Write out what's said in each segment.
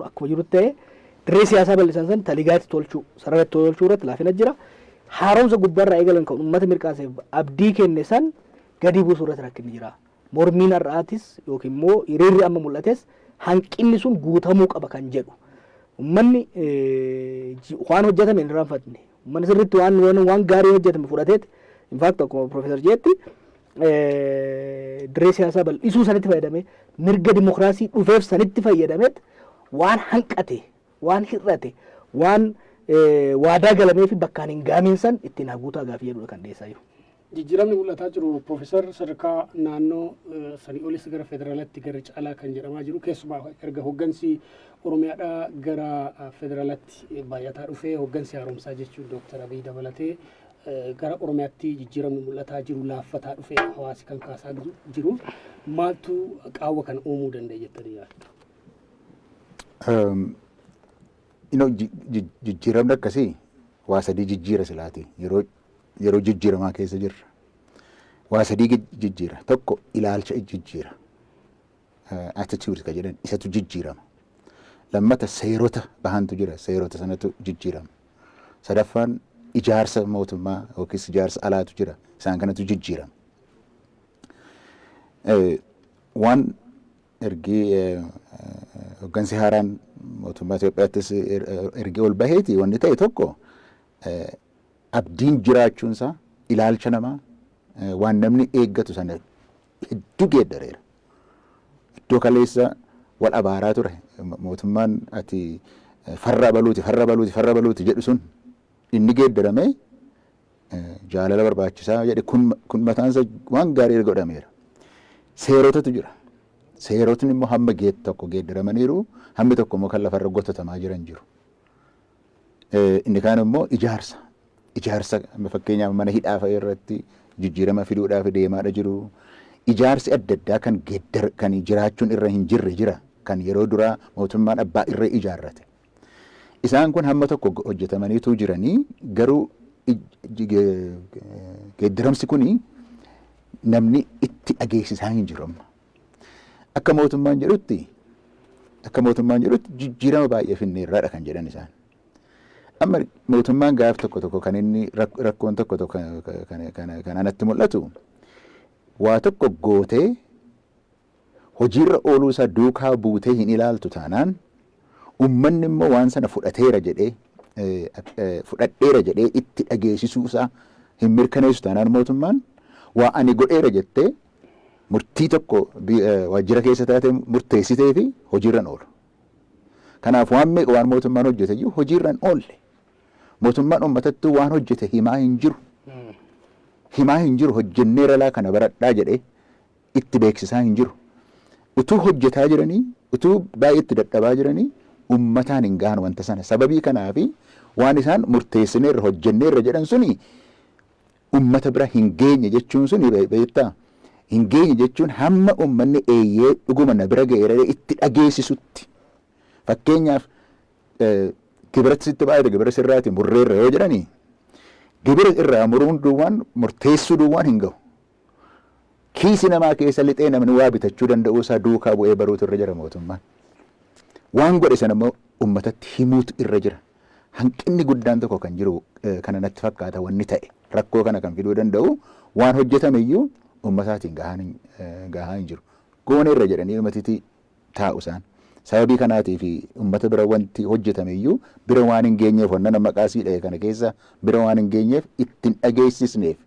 akkuma jirutti ta'e dirree siyaasaa bal'isan san taligaatti tolchuu sararratti tolchuu irratti laafina jira. Haaromsa gubbaarraa eegalan kan uummata mirqaaseef abdii kenne san gadi buusuu irratti rakkinni jira. Mormiin har'aatis yookiin immoo hiriirri amma mul'ates hanqinni sun guutamuu qaba kan jedhu. Uummanni waan hojjetame hin irraanfatne. Uummanni sirriitti waan gaarii hojjetame fudhateeti. In fact akkuma Profeesar Jeetti dirree siyaasaa bal'isuu sanitti fayyadame mirga dimokiraasii dhufeef sanitti fayyadameet waan hanqate waan hir'ate waan waadaa galamee fi bakkaan hin gaamiin san ittiin haguutaa gaafii jedhudha kan dhiyeessaa jiru. Jijjiiramni mul'ataa jiru Profeesar sadarkaa naannoo sanii olis gara federaalaatti gara caalaa kan jedhamaa jiru keessumaa erga hoggansi Oromiyaadhaa gara federaalaatti baay'ataa dhufee hoggansi haaromsaa jechuun Dooktar Abiy dabalatee gara Oromiyaatti jijjiiramni mul'ataa jiru laaffataa dhufee hawaasi kan kaasaa jiru maaltu qaawwa kan uumuu danda'e jettanii yaaddu? Jijjiiramni akkasii waa sadii jijjiira silaati yeroo jijjiiramaa keessa jirra. Waa sadii jijjiira. Tokko ilaalcha jijjiira. Attitude ka jedhan isatu jijjiirama. Lammata seerota bahantu jira. Seerota sanatu jijjiirama. Sadaffaan ijaarsa mootummaa yookiis ijaarsa alaatu jira. Isaan kanatu jijjiirama. Waan ergii hoggansi haaraan mootummaa Itoophiyaattis ergii ol baheeti wanni ta'e tokko abdiin jiraachuunsaa ilaalcha namaa waan namni eeggatu sana hedduu geeddareera. Iddoo kaleessa wal abaaraa ture mootummaan ati farra baluuti jedhu sun inni geeddarame jaalala barbaachisaa jedhe kun mataansa waan gaarii godhameera. Seerotatu jira. Seerotni immoo hamma geet tokko geeddaramaniiru hammi tokko immoo kan lafarra gottatamaa jiran jiru. Inni kaan immoo ijaarsa fakkeenyaaf mana hidhaa irratti jijjiirama fiduudhaaf deemaadha jiru. Ijaarsi adda addaa kan jiraachuun irra hin jirre jira kan yeroo duraa mootummaan abbaa irra ijaarrate. Isaan kun hamma tokko hojjetamaniitu jiranii garuu geeddaramsi kuni namni itti dhageessisaa hin jiru amma. Akka mootummaan jedhutti jijjiirama baay'ee finneerraadha kan jedhan isaan. Amma mootummaan gaaf tokko kan inni rakkoon tokko kan anatti mul'atu waa tokko gootee hojiirra ooluu isaa duukaa buutee hin ilaaltu taanaan ummanni immoo waan sana fudhateera jedhee itti dhageessisuu isaa hin mirkaneessu taanaan mootummaan waa ani godheera jettee murtii tokko waajjira keessa taatee murteessitee fi hojiirran oolu. Kanaaf waan meeqa waan mootummaan hojjete iyyuu hojiirran oolle. Mootummaan uummatattuu waan hojjete himaa hin jiru hojjenneera laa kana baradhaa jedhee itti beeksisaa hin jiru. Utuu hojjetaa jiranii utuu baay'ee itti dadhabaa jiranii uummataan hin gahan wanta sana. Sababii kanaafi waan isaan murteessineerra hojjenneerra jedhan suni uummata bira hin geenye jechuun suni beektaa. Hin geenye jechuun hamma uummanni eeyyee dhuguma na bira ga'eera itti dhageessisutti. Fakkeenyaaf gibira sitti baay'ee gibira sirraati murreerra yoo jedhanii gibira irraa muruun duwwaan murteessuu duwwaan hin gahu. Kiisi namaa keessa lixee namni waa bitachuu danda'uu isaa duukaa bu'ee baruutu irra jira mootummaan. Waan godhe sana immoo uummatatti himuutu irra jira. Hanqinni guddaan tokko kan jiru kana natti fakkaata wanni ta'e rakkoo kana kan fiduu danda'u waan hojjetame iyyuu uummataatiin gahaa hin jiru. Goona irra jedhanii uummatatti taa'u isaan. Sababii kanaatii fi uummata bira wanti hojjetame iyyuu bira waan hin geenyeef wanna maqaa siidhae kana keessa bira waan hin geenyeef ittiin dhageessisneef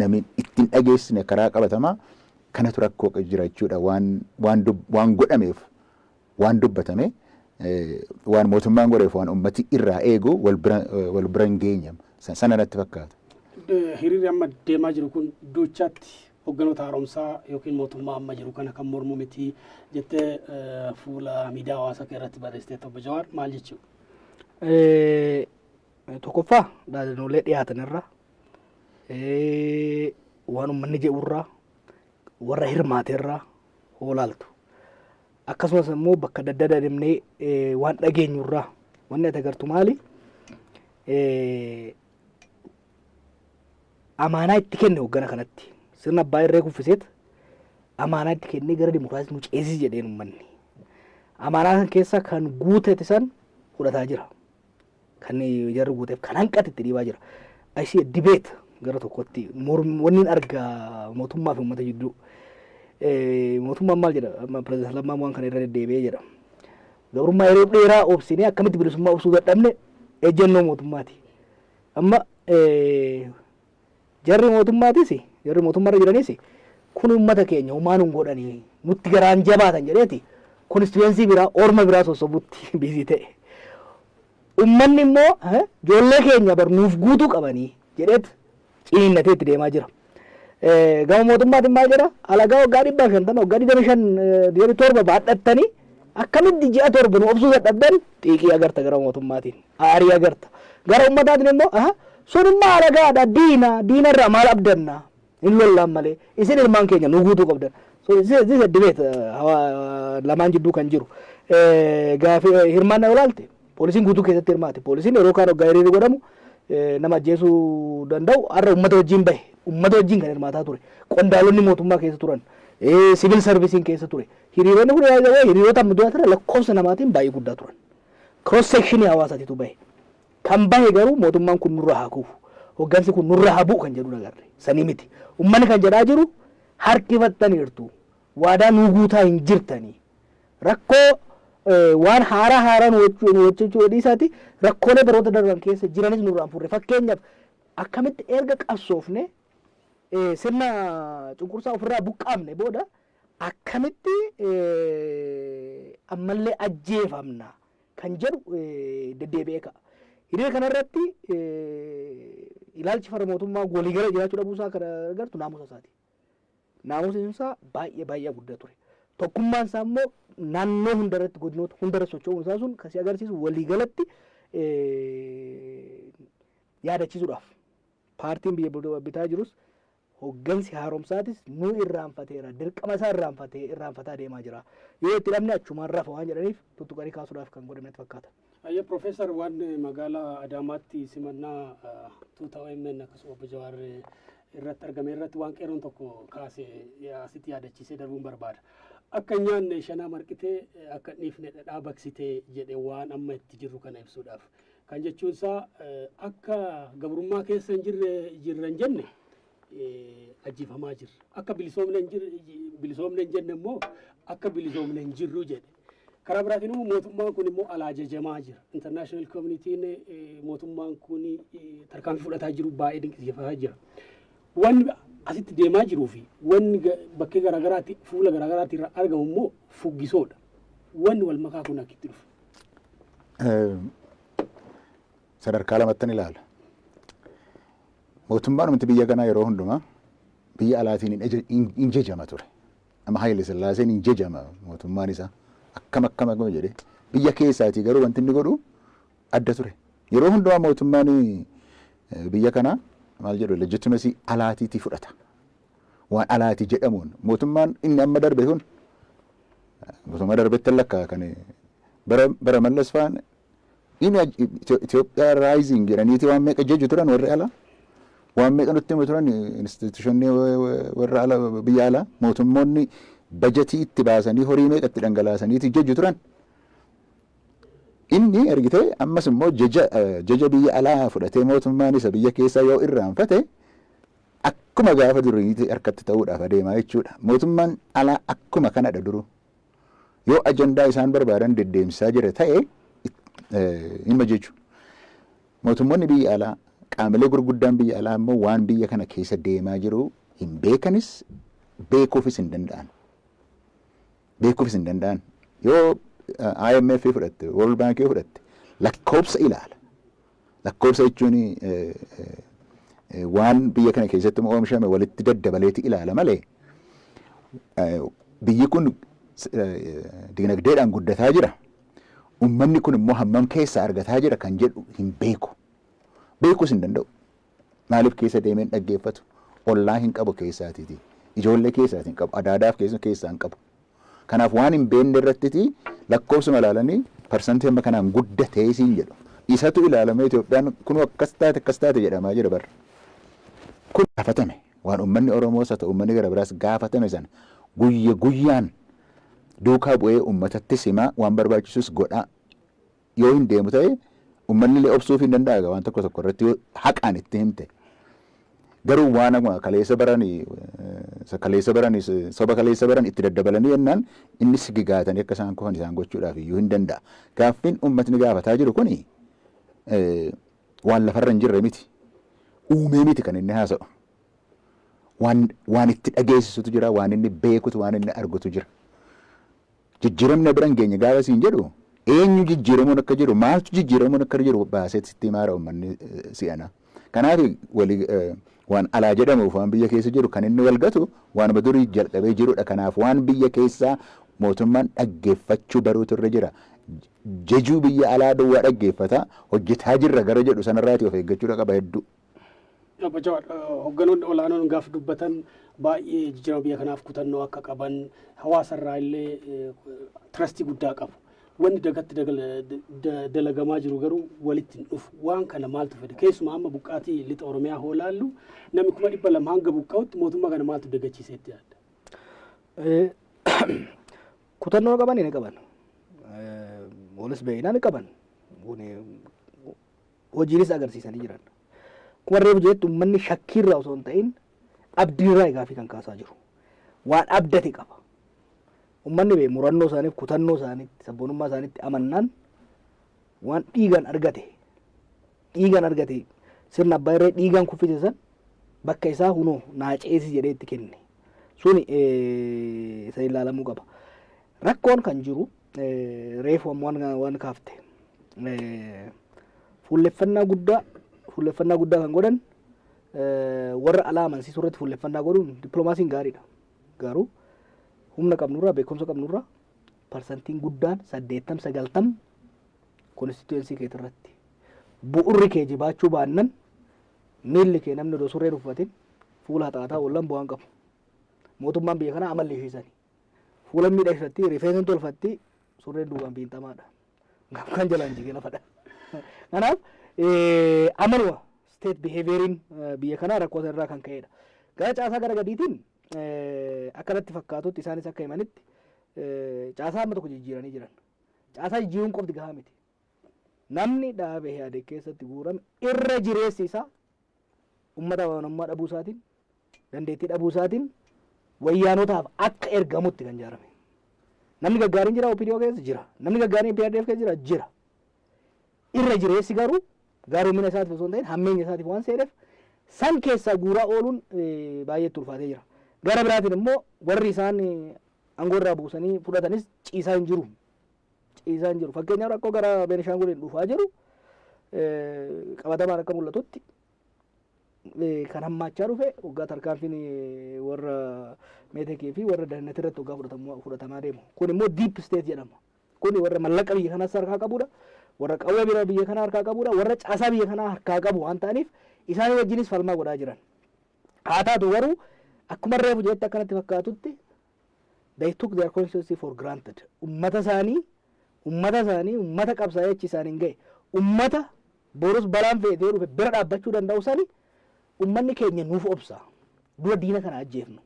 namni ittiin dhageessine karaa qabatamaa kanatu rakkoo jira jechuudha waan godhameef waan dubbatame waan mootummaan godheef waan uummati irraa eegu wal bira hin geenyam sana natti fakkaata. Hiriirri amma deemaa jiru kun duuchaatti hogganoota haaromsaa yookiin mootummaa amma jiru kana kan mormu miti jettee fuula miidiyaa hawaasaa irratti barreessitee Obbo Jawaar maal jechuudha? Tokkoffaa dhaadannoolee dhiyaatanirra waan uummanni jedhurraa warra hirmaateerraa hoolaaltu. Akkasumas immoo bakka adda addaa deemnee waan dhageenyurraa wanni ati agartu maali? Amaanaa itti kenne hoggana kanatti. Sirna abbaa irree kuffiseet amaanaa itti kennee gara dimokiraasii nu ceesisi jedheen uummanni. amaanaa san keessa kan guuteeti san fudhataa jira. Kan jarri guuteef kan hanqate itti dhiibaa jira. Asii dibeet gara tokkotti wanni argaa mootummaa fi uummata jidduu. Mootummaan maal jedha pirezidaantii Lammaa waan kana irra deddeebi'ee jedha. Gabrummaa yeroo dheeraa obsinee akkamitti bilisummaa obsuu dadhabne ejjennoo mootummaati. Amma jarri mootummaarra jiranis kun uummata keenya homaan hin godhanii nutti garaan jabaatan jedheeti konstituensii biraa orma biraa sossobutti biizii ta'e. Uummanni immoo ijoollee keenya barnuuf guutuu qabanii jedheet ciniinnatee itti deemaa jira. Gama mootummaatiin maal jedha alagaa waggaa 150 waggaa 25 baadhattanii akkamitti ji'a 7 nu obsuu dadhabdan xiiqii agarta gara mootummaatiin aarii agarta. Gara ummataatiin immoo sunummaa alagaadha diinarraa maal abdanna hin lollaan malee isin ilmaan keenya nu guutuu qabdan. So this is a debate lamaan jidduu kan jiru. Gaaffii hirmaannaa olaalte poolisiin guutuu keessatti hirmaate poolisiin yeroo kaan waggaa hiriirri godhamu nama ajjeesuu danda'u har'a uummata wajjin bahe uummata wajjin kan hirmaataa ture qondaalonni mootummaa keessa turan siviil sarvisiin keessa ture hiriironni kun hiriirota ammayyaa ture lakkoofsa namaatiin baay'ee guddaa turan cross sectionii hawaasaatiitu bahe kan bahe garuu mootummaan kun nurra haa kufu hoggansi kun nurra haa bu'u kan jedhu nagarre sanii miti uummanni kan jedhaa jiru harkifattaniirtu waadaa nuu guutaa hin jirtanii rakkoo waan haaraan hojjechuu dhiisaati rakkoolee baroota darban keessa jiranis nurraan furre fakkeenyaaf akkamitti erga qabsoofne sirna cunqursaa ofirraa buqqaamne booda akkamitti ammallee ajjeefamna kan jedhu deddeebi'ee ka'a. Hiriira kanarratti ilaalchi farra mootummaa waliigala jiraachuu dhabuusaa kan agartu naamusa isaati. Naamusi isaa baay'ee guddaa ture. Tokkummaan isaa immoo naannoo hundarratti godinoota hundarra socho'uun isaa sun kan si agarsiisu waliigalatti yaadachiisuudhaaf paartiin biyya bitaa jirus hoggansi haaromsaatis nu irraanfateera dirqama isaa irraanfataa deemaa jira yoo itti dhabne achumaan rafa waan jedhaniif tuttuqanii kaasuudhaaf kan godhame fakkaata. Ayya Profeesar waan magaalaa Adaamaatti simannaa OMN akkasuma obbo Jawaar irratti argame irratti waan qeeroon tokko kaasee asitti yaadachiisee darbuun barbaada. Akka nyaanne shanaa marqitee akka dhiifne dhadhaa baqsitee jedhe waan amma itti jirru kana ibsuudhaaf. Kan jechuun isaa akka gabrummaa keessa hin jirran jenne ajjiifamaa jirra. Akka bilisoomne hin jenne immoo akka bilisoomne hin jirru jedhe. Karaa biraatiin immoo mootummaan kun immoo alaa jajamaa jira. International communitiin mootummaan kun tarkaanfii fudhataa jiru baay'ee dinqisiifataa jira. Wanni asitti deemaa jiruu fi wanni bakkee garaagaraatti fuula garaagaraatti irraa argamu immoo fuggisoodha. Wanni wal makaa kun akkitti dhufu. Sadarkaa lamattan ilaala. Mootummaan nuti biyya kanaa yeroo hundumaa biyya alaatiin hin jajama ture. Amma Haayile Sillaaseen hin jajama mootummaan isaa akkam jedhee biyya keessaatii garuu wanti inni godhu adda ture. Yeroo hundumaa mootummaan biyya kanaa maal jedhu legitimacy alaatiitii fudhata. Waan alaatii jedhamuun mootummaan inni amma darbe kun mootummaa darbetti lakkaa kan bara Mallas faan inni Itoophiyaa rising jedhaniiti waan meeqa jechu turan warri alaa waan meeqa nutti himu turan institutionii warra alaa biyya alaa mootummoonni bajetii itti baasanii horii meeqa itti dhangalaasaniiti jechu turan. Inni ergitee ammas immoo jaja biyya alaa fudhatee mootummaan isa biyya keessaa yoo irraanfate akkuma gaafa duriitti harkatti ta'uudhaaf adeemaa jechuudha. Mootummaan alaa akkuma kanadha duru. Yoo ajandaa isaan barbaadan deddeemsisaa jira ta'e hima jechuudha. Mootummoonni biyya alaa qaamolee gurguddaan biyya alaa immoo waan biyya kana keessa deemaa jiru hin beekanis beekuufis hin danda'an. Yoo IMF fudhatte World Bank fudhatte lakkoobsa ilaala. Lakkoobsa jechuun waan biyya kana keessatti oomishame walitti daddabaleeti ilaala malee biyyi kun dinagdeedhaan guddataa jira. Uummanni kun immoo hammam keessaa argataa jira kan jedhu hin beeku. Beekuus hin danda'u. Maaliif keessa deemeen dhaggeeffatu? Ollaa hin qabu keessaatiiti. Ijoollee keessaatii hin qabu. Adaadaaf keessaa hin qabu. Kanaaf waan hin beekne irratti lakkoofsuma ilaalanii parsantii amma kanaan guddatee siin jedhu. Isatu ilaalamee Itoophiyaan kun akkas taate jedhamaa jira barra. Kun gaafatame waan uummanni Oromoos haa ta'u uummanni gara biraas gaafatame sana guyyaan duukaa bu'ee uummatatti simaa waan barbaachisus godhaa yoo hin deemu ta'e uummanni illee obsuuf hin danda'a waan tokko tokko irratti haqaan itti himte. Garuu waan kaleessa baranii soba kaleessa baran itti daddabalanii jennaan inni sigigaatanii akka isaan kufan isaan gochuudhaaf iyyuu hin danda'a. Gaaffiin uummatni gaafataa jiru kuni waan lafarra hin jirre miti. Uumee miti kan inni haasa'u. Waan itti dhageessisutu jira, waan inni beekutu, waan inni argutu jira. Jijjiiramni biraan geenye gaafa siin jedhu eenyu jijjiiramuun akka jiru maaltu jijjiiramuun akka jiru baasee sitti himaara uummanni si'ana. Kanaaf waan alaa jedhamuuf waan biyya keessa jiru kan inni walgatu waan durii jalqabee jirudha. Kanaaf waan biyya keessaa mootummaan dhaggeeffachuu baruutu irra jira. Jejuu biyya alaa duwwaa dhaggeeffata hojjetaa jirra gara jedhu sanarraati of eeggachuudha qaba hedduu. Hogganoonni olaanoon gaaf dubbatan baay'ee jijjiirama biyya kanaaf kutannoo akka qaban hawaasarraa illee tirastii guddaa qabu. Wanni dagatti dalagamaa jiru garuu walitti hin dhufu. Waan kana maaltu fedhe? Keessumaa amma buqqaatii lixa Oromiyaa hoo laallu namni 200,000 hanga buqqa'utti mootummaa kana maaltu dagachiiseetti yaadda? Kutannoo qaban ni qaban. Olis beeynaa ni qaban. Hojiinis agarsiisanii jiran. Kuma reefu jettu uummanni shakkiirraa osoo hin ta'in abdiirraa eegaafii kan kaasaa jiru. Waan abdate qaba. Uummanni murannoo isaaniif kutannoo isaaniitti sabboonummaa isaaniitti amannaan waan dhiigaan argate sirna abbaa irree dhiigaan kuffise san bakka isaa hunoo naaceesi jedhee itti kenne suni isa ilaalamuu qaba. Rakkoon kan jiru reefu waan kaafte fuulleffannaa guddaa kan godhan warra alaa amansiisuu irratti fuulleffannaa godhuun dippiloomaasiin gaariidha. Garuu humna qabnurraa beekumsa qabnurraa parsantiin guddaan 80-90 konstituensii keetii irratti bu'urri kee jibaachuu baannan miilli kee namni odoo surree uffatin fuula haxaataa wallan bu'aan qabu. Mootummaan biyya kanaa amalli ishiisani fuula miidhagfatti rifeensa tolfatti surreen duubaan biintamaadha. Kan jalaan jigee lafadha. Kanaaf amaluma state behavioriin biyya kanaa rakkoo irraa kan ka'edha. Gara caasaa gara gadiitiin akkanatti fakkaatutti isaanis akka himanitti caasaa amma tokko jijjiiranii jiran. Caasaa jijjiiruun qofti gahaa miti. Namni dhaabee yaade keessatti guurame irra jireessi isaa uummata amanamummaa dhabuu isaatiin dandeettii dhabuu isaatiin wayyaanotaaf akka ergamutti kan ijaarame. Namni gaggaariin jira OPDO keessa jira. Namni gaggaariin PRDF keessa jira. Irra jireessi garuu gaarumina isaatiif osoo hin ta'in hammeenya isaatiif waan seedheef san keessaa guuraa ooluun baay'eetti ulfaatee jira. Gara biraatiin immoo warri isaan aangoo irraa buusanii fudhatanis ciisaa hin jiru. Fakkeenyaaf rakkoo gara Beenishaanguliin dhufaa jiru qabatamaan akka mul'atutti kan hammaachaa dhufe waggaa tarkaanfiin warra meetekii fi warra dahannati irratti waggaa fudhatamaa deemu. Kun immoo deep state jedhama. Kun warra mallaqa biyya kanaas harkaa qabudha. Warra qawwee bira biyya kanaa harkaa qabudha. Warra caasaa biyya kanaa harkaa qabu waan ta'aniif isaanii wajjinis falmaa godhaa jiran. Haa taatu garuu akkuma reefu jetti akkanatti fakkaatutti they took their constituency for granted. Ummata qabsaa'ee achi isaaniin ga'e ummata borus balaan feetee dhufe bira dhaabbachuu danda'u sani ummanni keenya nuuf obsa dura diina kana ajjeefnu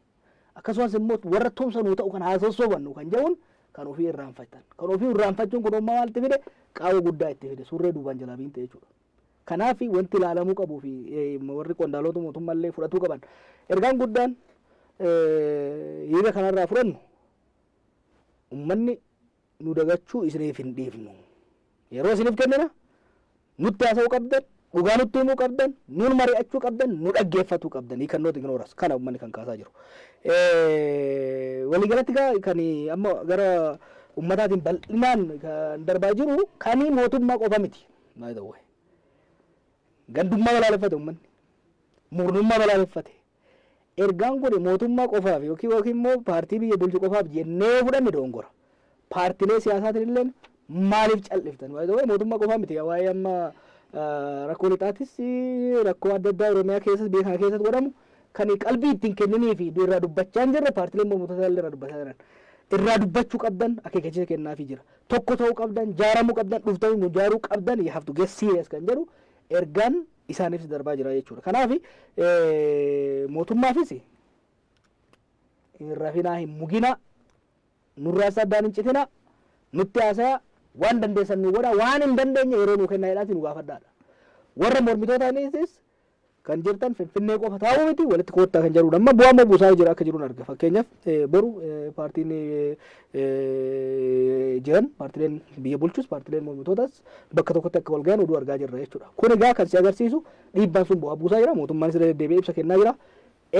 akkasumas immoo warra tumsa nuu ta'u kan haasofsobannu kan jedhuun kan ofii irraanfatan kan ofii irraanfachuun kun ummaa maalti fide qaawwa guddaa itti fide surree duubaan jalaa biinte jechuudha. Kanaaf wanti ilaalamuu qabuu fi warri qondaalota mootummaallee fudhatuu qaban ergaan guddaan hiika kanarraa fudhannu ummanni nu dagachuu isiniif hin dhiifnu yeroo isiniif kennina nutti haasa'uu qabdan dhugaa nutti himuu qabdan nuun mari'achuu qabdan nu dhaggeeffatuu qabdan hiikannooti ignoras kana ummanni kan kaasaa jiru. Waliigalatti kan amma gara ummataatiin bal'inaan kan darbaa jiru kan mootummaa qofa miti. Gandummaa balaaleffate ummanni murnummaa balaaleffate ergaan kun mootummaa qofaaf yookiin immoo paartii biyya bulchu qofaaf jennee fudhanne dogongora. Paartilee siyaasaatiin illee maaliif calliftan mootummaa qofaa miti waa'ee amma rakkoo lixaatis rakkoo adda addaa Oromiyaa keessas biyya kana keessatti godhamu kan qalbii ittiin kenninii fi irraa dubbachaa hin jirre paartileen mormitootaa illee irraa dubbachaa jiran irraa dubbachuu qabdan akeekkachiisa kennaafii jira tokko ta'uu qabdan jaaramuu qabdan dhuftanii jaaruu qabdan you have to get serious kan jedhu ergaan isaaniif darbaa jira jechuudha. Kanaaf mootummaafis rafinaa hin mugina nurraas addaan hin citina nutti haasaa waan dandeessan nu godha waan hin dandeenye yeroo nu kennaa jedhaati nu gaafadhaadha. Warra mormitootaanisis kan jirtan Finfinnee qofa taa'uu miti walitti koottaa kan jedhudha. Amma bu'aa buusaa jira akka jiruun arga. Fakkeenyaaf boru paartiin jiran paartileen biyya bulchus paartileen mormitootas bakka tokkotti akka wal gahan oduu argaa jirra jechuudha. Kun egaa kan si agarsiisu dhiibbaan sun bu'aa buusaa jira. Mootummaan siree deddeebi'ee ibsa kennaa jira.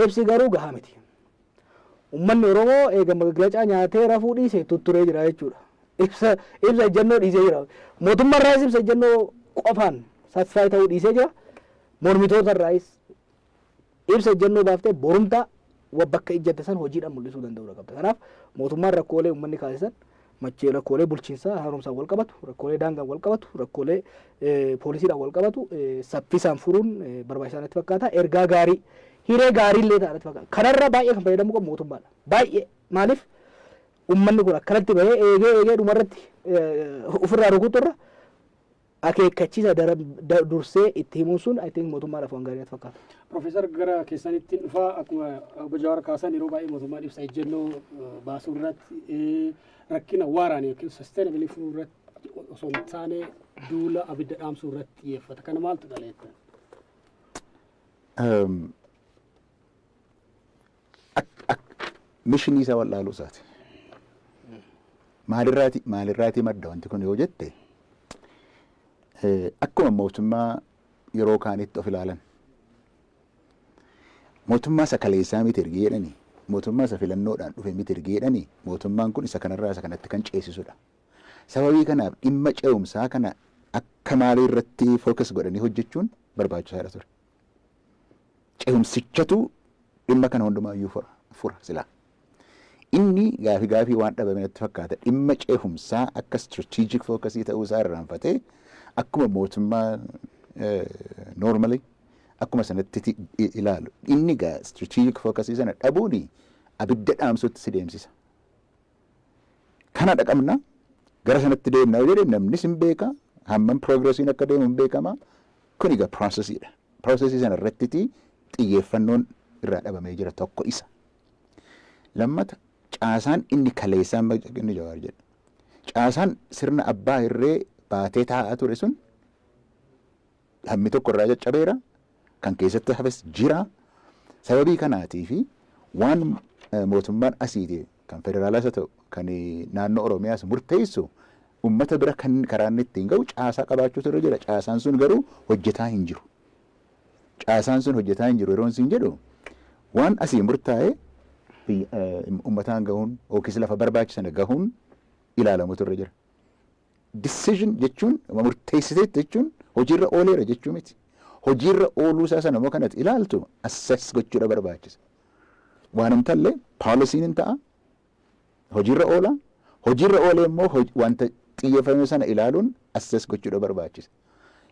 Ibsi garuu gahaa miti. Uummanni Oromoo eega maglacaa nyaatee rafuu dhiisee tutturee jira jechuudha. Ibsa ejjennoo dhiisee jira. Mootummaan irraas ibsa ejjennoo qofaan satisfaay ta'uu dhiisee jira. Mormitoota irraas ibsa ejjennoo baaftee borumtaa bakka ijjatte san hojiidhaan mul'isuu danda'udha qabda. Kanaaf mootummaan rakkoolee uummanni kaasisan machee rakkoolee bulchiinsaa haaromsaan wal qabatu, rakkoolee daangaan wal qabatu, rakkoolee poolisiidhaan wal qabatu saffisaan furuun barbaachisaa natti fakkaata. Ergaa gaarii hiree gaariillee ta'a natti fakkaata. Kanarra baay'ee kan fayyadamu qabu mootummaadha. Baay'ee maaliif uummanni kun akkanatti bahee eegee dhumarratti ofirraa rukuturra akeekkachiisa dursee itti himuun sun I think mootummaadhaaf waan gaarii natti fakkaata. Profeesar gara keessanitti dhufaa akkuma obbo Jawaar kaasan yeroo baay'ee mootummaan ibsa ejjennoo baasuu irratti rakkina waaraan yookiin sustainability furuu irratti osoo hin taane duula abidda dhaamsuu irratti xiyyeeffata. Kana maaltu dhaleetta? Mishinii isaa wallaaluu isaati. Maalirraati madda wanti kun yoo jette akkuma mootummaa yeroo kaanitti of ilaalan mootummaa isa kaleessaa miti ergee jedhanii mootummaa isa filannoodhaan dhufe miti ergee jedhanii mootummaan kun isa kanarraa isa kanatti kan ceesisudha. Sababii kanaaf dhimma ce'umsaa kana akka maalii irratti fookas godhanii hojjechuun barbaachisaadha ture. Ce'umsichatu dhimma kana hundumaayyuu fura silaa. Inni gaafii waan dhabame natti fakkaata dhimma ce'umsaa akka strategic focusii ta'uu isaa irraanfatee akkuma mootummaa normally akkuma sanatti ilaalu inni gaa strategic focusii sana dhabuuni abidda dhaamsuutti si deemsisa. Kana dhaqamna gara sanatti deemna yoo jedhe namnis hin beeka hammam progressiin akka deemu hin beekama kun egaa processiidha. Processii sana irratti xiyyeeffannoon irraa dhabamee jira tokko isa. Lammata caasaan inni kaleessaa inni Jawaar jedha. Caasaan sirna abbaa irree baatee taa'aa ture sun hammi tokko irraa caccabeera kan keessatti hafes jira. Sababii kanaatiif waan mootummaan asiiti kan federaalaas haa ta'u kan naannoo Oromiyaas murteessu uummata bira kan karaa inni ittiin ga'u caasaa qabaachuutu irra jira. Caasaan sun garuu hojjetaa hin jiru. Caasaan sun hojjetaa hin jiru yeroo isin jedhu waan asii murtaa'ee uummataan gahuun yookiis lafa barbaachisan gahuun ilaalamutu irra jira. Decision jechuun murteessiteetti jechuun hojiirra ooleera jechuu miti. Hojiirra ooluu isaa sana immoo kanatti ilaaltu assess gochuudha barbaachisa. Waan hin talle paalisiin hin ta'a. Hojiirra oola. Hojiirra oolee immoo wanta xiyyeeffame sana ilaaluun assess gochuudha barbaachisa.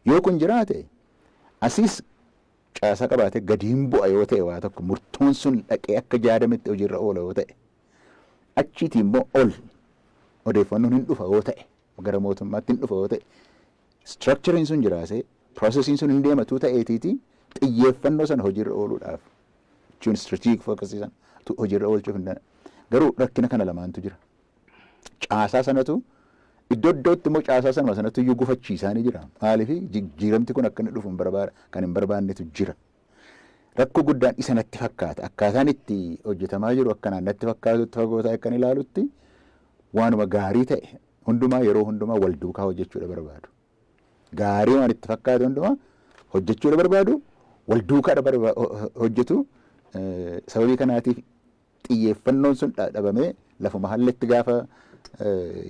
Yoo kun jiraate asiis caasaa qabaate gadiin bu'a yoo ta'e waa tokko murtoon sun dhaqee akka jaadametti hojiirra oola yoo ta'e achiiti immoo ol odeeffannoon hin dhufa yoo ta'e gara mootummaatti hin dhufa yoo ta'e structuring sun jiraase processiin sun hin deematu ta'eetiiti xiyyeeffannoo sana hojiirra ooluudhaaf jechuun strategic focusii sana hojiirra oolchuuf hin garuu rakkina kana lamaantu jira. Caasaa sanatu iddoo iddootti immoo caasaa sanatu iyyuu gufachiisaanii jira. Maaliif jijjiiramti kun akka inni dhufu kan hin barbaannetu jira. Rakkoo guddaan isa natti fakkaata. Akkaataan itti hojjetamaa jiru akkanaan natti fakkaatutti fagoo ta'e kan ilaalutti waanuma gaarii ta'e hundumaa yeroo hundumaa wal duukaa hojjechuudha barbaadu. Gaarii waan itti fakkaate hundumaa hojjechuudha barbaadu wal duukaadha hojjetu. Sababii kanaatiif xiyyeeffannoon sun dhabamee lafuma haalletti gaafa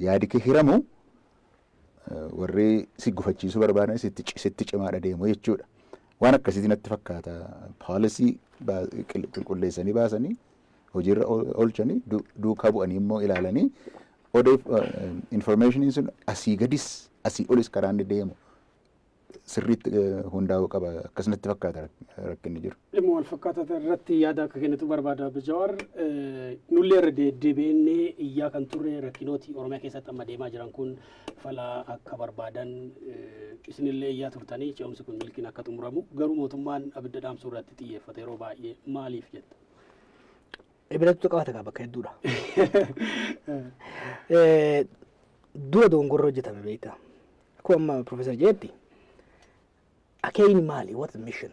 yaadi kee hiramu warri si gufachiisuu barbaadan sitti cimaadha deemu jechuudha. Waan akkasiitiin natti fakkaata. Poolisii qulqulleessanii baasanii hojiirra oolchanii duukaa bu'anii immoo ilaalanii informationiin sun asii gadis asii olis karaa inni deemu sirriitti hundaa'uu qaba. Akkasumatti fakkaata rakkinni jiru. Dhimma wal fakkaatata irratti yaada akka kennitu barbaada Jawaar. Nullee irra deddeebi'ennee iyyaa kan turre rakkinooti Oromiyaa keessatti amma deemaa jiran kun fala akka barbaadan isinillee iyyaa turtanii ce'umsi kun milkiin akka xumuramu garuu mootummaan abidda dhaamsuu irratti xiyyeeffata yeroo baay'ee maaliif jetta? Ibidatu qabata qaba bakka hedduudha. Dura dogongorra hojjetame beekta. Akkuma Profeesar Jeetti akeekni maali? What the mission?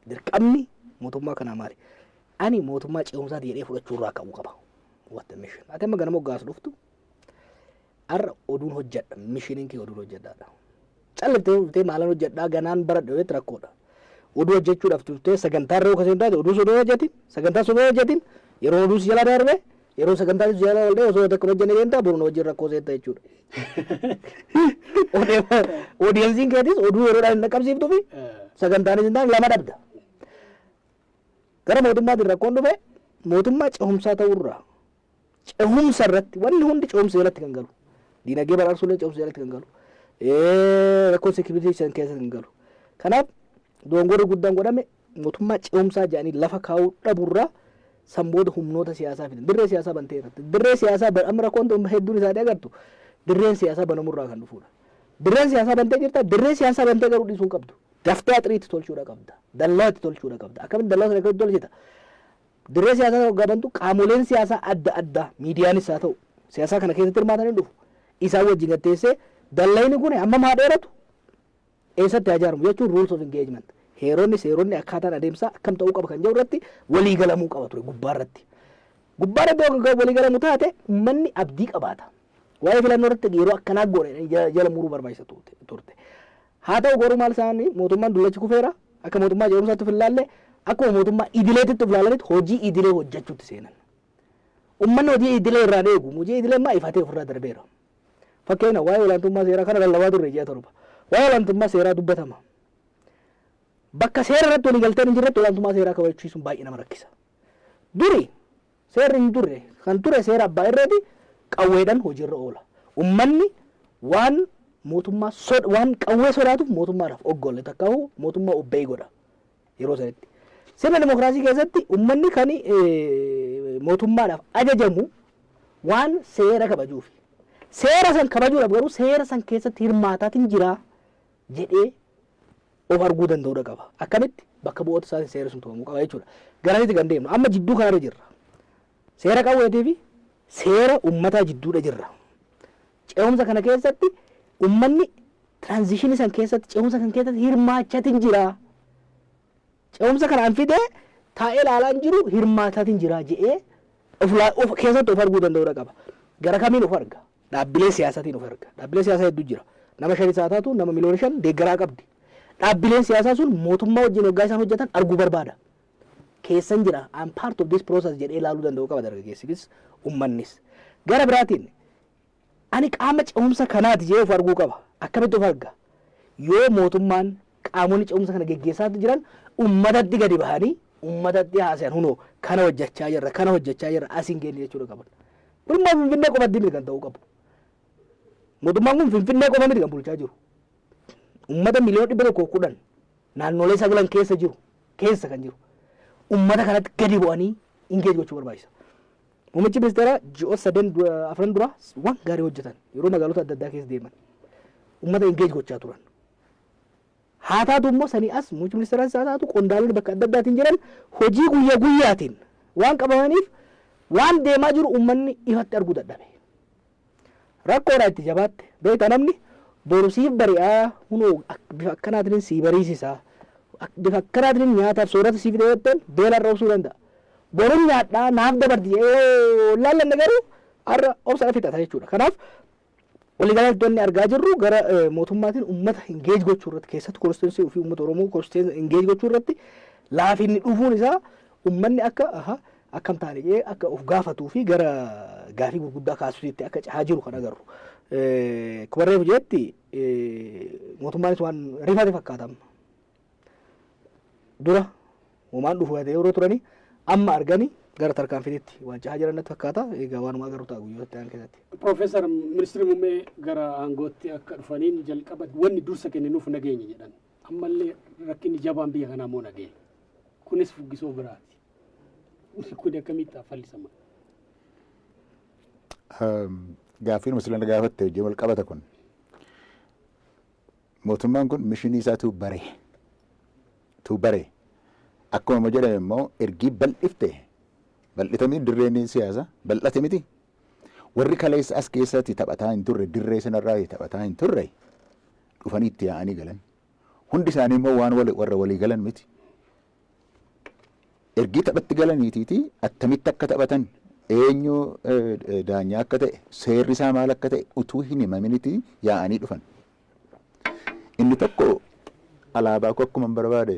Dirqamni mootummaa kanaa maali? Ani mootummaa ce'umsaati jedhee fudhachuu irraa qabu qaba. What the mission? Ati amma ganama hoggaas dhuftu har'a oduun hojjedha. Mishiniin kee oduun hojjedhaadha. Callattee dhuftee maalan hojjedhaa ganaan bara dhaweetti rakkoodha. Oduu hojjechuudhaaf turtee sagantaa irra yookaan taate oduu sodoo hojjetin sagantaa sodoo hojjetin yeroo oduu si jala darbe yeroo sagantaa si jala oollee osoo takka hojjenne deemtaa boruun hojii rakkoo seetta jechuudha. Oodiyensiin keetis oduu yeroodhaan hin dhaqqabsiiftuu fi sagantaanis hin taane lama dhabda. Gara mootummaatiin rakkoon dhufe mootummaa cehumsaa ta'urraa cehumsa irratti wanni hundi cehumsa jalatti kan galu diinagdee baraarsuullee cehumsa jalatti kan galu rakkoon seekiriitii san keessa kan galu. Kanaaf dogongorri guddaan godhame mootummaa cehumsaa jedhanii lafa kaa'uu dhabuurraa sanbooda humnoota siyaasaa fidan dirree siyaasaa bantee irratti dirree siyaasaa amma rakkoon hedduun isaa agartu dirreen siyaasaa banamurraa kan dhufuudha. Dirreen siyaasaa bantee jirta dirree siyaasaa bantee garuu dhiisuu qabdu. Daftee axiriitti tolchuudha qabda. Dallaatti tolchuudha qabda. Akkamitti dallaa sana akkamitti tolchita? Dirree siyaasaa gaabantu qaamoleen siyaasaa adda addaa miidiyaanis haa ta'u siyaasaa kana keessatti hirmaatanii dhufu. Isaan wajjin gatteessee dallayni kun amma maa dheeratu eessatti ijaaramu jechuun rules of engagement. Seeronni akkaataan adeemsaa akkam ta'uu qaba kan jedhu irratti walii galamuu qaba ture gubbaarratti. Gubbaarratti walii galamuu taate uummanni abdii qabaata. Waa'ee filannoo irratti yeroo akkanaa goone jala muruu barbaachisa turte. Haa ta'u garuu maal isaanii mootummaan dullachi kufeera akka mootummaa ce'umsaatti filaallee akkuma mootummaa idileetitti filaalanitti hojii idilee hojjechuutti seenan. Uummanni hojii idilee irraa eegu hojii idilee maa ifatee ofirraa darbeera. Fakkeenyaaf waa'ee olaantummaa seeraa kana lallabaa turre ji'a torba. Waa'ee olaantummaa seeraa dubbatama. Bakka seera irratti walii galteen hin jirretti olaantummaa seeraa kabachiisuun baay'ee nama rakkisa. Duri seerri hin turre kan ture seera abbaa irreeti qawweedhaan hojiirra oola. Uummanni waan mootummaa waan qawwee sodaatuuf mootummaadhaaf oggolle takkaahu mootummaa obbeey godha yeroo sanatti. Sirna dimokiraasii keessatti uummanni kan mootummaadhaaf ajajamu waan seera kabajuufi. Seera san kabajuudhaaf garuu seera san keessatti hirmaataatiin jira jedhee of arguu danda'uudha qaba. Akkamitti bakka bu'oota isaatiin seera sun tuqamuu qaba jechuudha. Garanitti kan deemnu amma jidduu kanarra jirra. Seera qawweetii fi seera uummataa jidduudha jirra. Ce'umsa kana keessatti uummanni tiraanzishinii san keessatti ce'umsa kan keessatti hirmaachaatiin jira. Ce'umsa kanaan fidee taa'ee ilaalaan jiru hirmaataatiin jira jedhee of keessatti of arguu danda'uudha qaba. Gara kamiin of arga? Dhaabbilee siyaasaatiin of arga. Dhaabbilee siyaasaa hedduu jira. Nama 5 isaa taatu nama miliyoona 5 deeggaraa qabdi. Dhaabbileen siyaasaa sun mootummaa wajjin waggaa isaan hojjetan arguu barbaada. Keessan jira I'm part of this process jedhee ilaaluu danda'u qaba dargaggeessis uummannis. Gara biraatiin ani qaama ce'umsa kanaati jedhee of arguu qaba. Akkamitti of arga? Yoo mootummaan qaamonni ce'umsa kana geggeessaa jiran uummatatti gadi bahanii uummatatti haasayan hunoo kana hojjechaa jirra asiin geenye jechuudha qaban. Mootummaan Finfinnee qofa miti kan ta'uu qabu. Mootummaan kun Finfinnee qofa miti kan bulchaa jiru. Uummata miliyoona 110 naannolee 9 keessa kan jiru. Uummata kanatti gadi bu'anii ingeej gochuu barbaachisa. Muummichi ministeeraa ji'oota 4 dura waan gaarii hojjetan yeroo magaalota adda addaa keessa deeman uummata ingeej gochaa turan. Haa taatu immoo sanii as muummichi ministeeraa isaa taatu qondaalonni bakka adda addaatiin jiran hojii guyyaa guyyaatiin waan qabamaniif waan deemaa jiru uummanni ifatti arguu dadhabe. Rakkoodhaa itti jabaatte beektaa namni boru siif bari'aa hunoo bifa akkanaatiin sii bariisisaa bifa akkanaatiin nyaataaf soorata siif deebi'attan beela irra obsuu danda'a. Boruun nyaadhaa naaf dabarti laallanne garuu har'a obsa fixata jechuudha. Kanaaf waliigalatti argaa jirru gara mootummaatiin uummata ingeej gochuu irratti keessatti konstituensii ofii uummata Oromoo konstituensii ingeej gochuu irratti laafinni dhufuun isaa uummanni akka akkam taane jedhee akka of gaafatuu fi gara gaafii gurguddaa kaasuutti akka cahaa jiru kan agarru. Kubarreef jetti mootummaanis waan rifate fakkaatama. Dura uumaan dhufu yeroo turanii amma arganii gara tarkaanfitiitti waan cahaa jiran natti fakkaata. Egaa waanuma agarru ta'a guyyoota ta'an keessatti. Profeesar Ministeerri Muummee gara aangootti akka dhufaniin jalqaba wanni dursa kenninuuf nageenya jedhan. Ammallee rakkinni jabaan biyya kanaa moo nageenya. Kunis fuggisoo biraati. Kun akkamitti fallisama? Gaafiin musliimota gaafatte hojii wal qabata kun. Mootummaan kun mishinii isaa tuu bare. Akkuma jedhame immoo ergii bal'ifte bal'itamii dirreen siyaasa bal'ate miti. Warri kaleessa as keessatti taphataa hin turre dirree sanarraa taphataa hin turre dhufanii itti yaa'anii galan. Hundi isaanii immoo waan warra walii galan miti. Ergii taphatti galaniitiiti attamitti akka taphatan eenyu daanyaa akka ta'e seerri isaa maal akka ta'e utuu hin himaminiti yaa'anii dhufan. Inni tokko alaabaa koo akkuma barbaade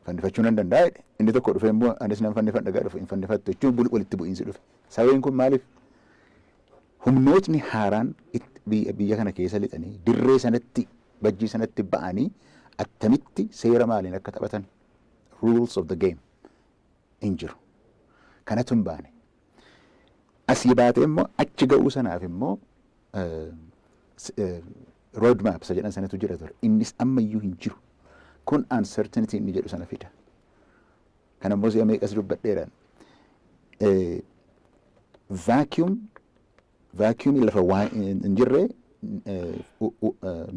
fannifachuu nan danda'a. Inni tokko dhufee immoo anis nan fannifadha dhufe hin fannifattu jechuun walitti bu'iinsi dhufe. Sababni kun maaliif? Humnootni haaraan biyya kana keessa lixanii dirree sanatti bajjii sanatti ba'anii attamitti seera maaliin akka taphatan rules of the game hin jiru. Kanatu hin baane. Asii baatee immoo achi ga'uu sanaaf immoo road map isa jedhan sanatu jira ture. Innis ammayyuu hin jiru. Kun uncertainty inni jedhu sana fida. Kan ammoo si'a meeqas dubbadheedhaan. Vacuum lafa waan hin jirre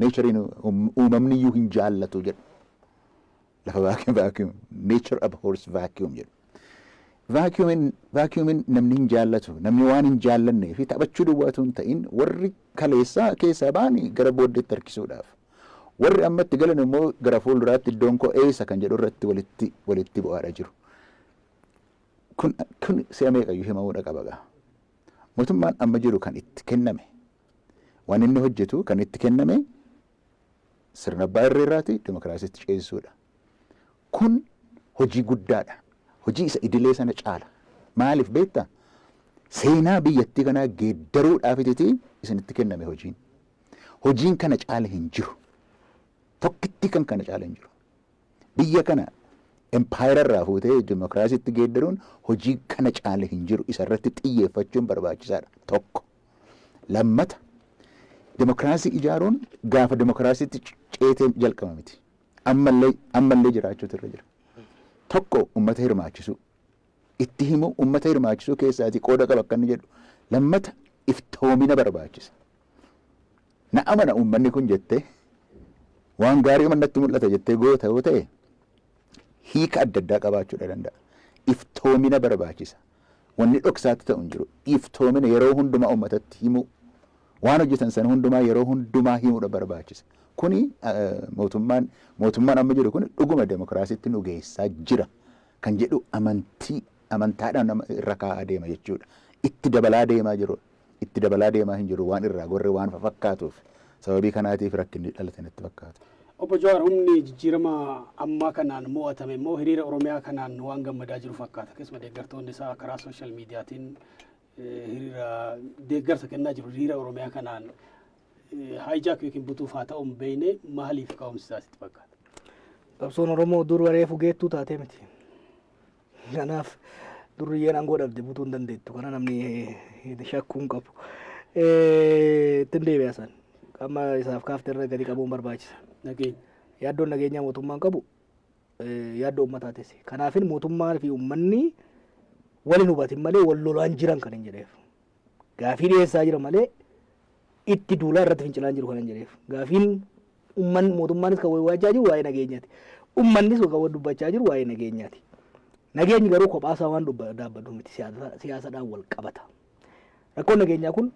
naturein uumamni iyyuu hin jaallatu jedhu. Lafa vacuum nature abhors vacuum jedhu. Vacuumin namni hin jaallatu, namni waan hin jaallannee fi taphachuu duwwaatu hin ta'in warri kaleessaa keessaa ba'anii gara booddeetti harkisuudhaaf. Warri ammatti galan immoo gara fuulduraatti iddoon koo eessa kan jedhu irratti walitti bu'aadha jiru. Kun si'a meeqayyuu himamuudha qaba gaa. Mootummaan amma jiru kan itti kenname waan inni hojjetu kan itti kenname sirna abbaa irreerraati dimokiraasiitti ceesisuudha. Kun hojii guddaadha. Hojii isa idilee sana caala. Maaliif beektaa? Seenaa biyyattii kanaa geeddaruudhaafiti isinitti kenname hojiin. Hojiin kana caala hin jiru. Tokkitti kan kana caala hin jiru. Biyya kana empaayeraa irraa fuutee dimokiraasiitti geeddaruun hojii kana caala hin jiru. Isarratti xiyyeeffachuun barbaachisaadha. Tokko. Lammata. Dimokiraasii ijaaruun gaafa dimokiraasiitti ceetee jalqaba miti. Ammallee jiraachuutu irra jira. Tokko uummata hirmaachisuu. Itti himu uummata hirmaachisuu keessaati qooda qaba akka inni jedhu. Lammata iftoomina barbaachisa. Na amana uummanni kun jettee waan gaarii natti mul'ata jettee goota yoo ta'e hiika adda addaa qabaachuudha danda'a. Iftoomina barbaachisa. Wanni dhoksaatti ta'u hin jiru. Iftoomina yeroo hundumaa uummatatti himu. Waan hojjetan sana hundumaa yeroo hundumaa himuudha barbaachisa. Kuni mootummaan amma jiru kun dhuguma demokiraasiitti nu geessaa jira kan jedhu amantaadhaan nama irra kaa'aa deema jechuudha. Itti dabalaa deemaa jiru. Itti dabalaa deemaa hin jiru waan irraa gorre waan fakkaatuuf sababii kanaatiif rakkinni dhalate natti fakkaata. Obbo Jawaar humni jijjiirama ammaa kanaan mo'atame immoo hiriira Oromiyaa kanaan waan gammadaa jiru fakkaata. Keessumaa deeggartoonni isaa karaa sooshaal miidiyaatiin hiriira deeggarsa kennaa jiru hiriira Oromiyaa kanaan haayijaak yookiin butuuf haa ta'u hin beekne maaliif ka'umsi isaa sitti fakkaata? Qabsoon Oromoo dur wareefu geettuu taatee miti. Kanaaf durriyyeen aangoo dhabde butuu hin dandeettu. Kana namni shakkuu hin qabu. Ittiin deebi'asan qaama isaaf kaaftee irra gadi qabuun barbaachisa. Yaaddoon nageenyaa mootummaan qabu yaaddoo uummataatis. Kanaafin mootummaa fi uummanni waliin hubatin malee wal lolaan jiran kan hin jedheef. Gaafii dhiyeessaa jira malee itti duulaa irratti fincilaan jiru kan hin jedheef. Gaafiin mootummaanis kan waajjaa jiru waa'ee nageenyaati. Uummannis kan dubbachaa jiru waa'ee nageenyaati. Nageenyi garuu kophaasaa waan dhaabbatu miti siyaasadhaan wal qabata. Rakkoon nageenyaa kun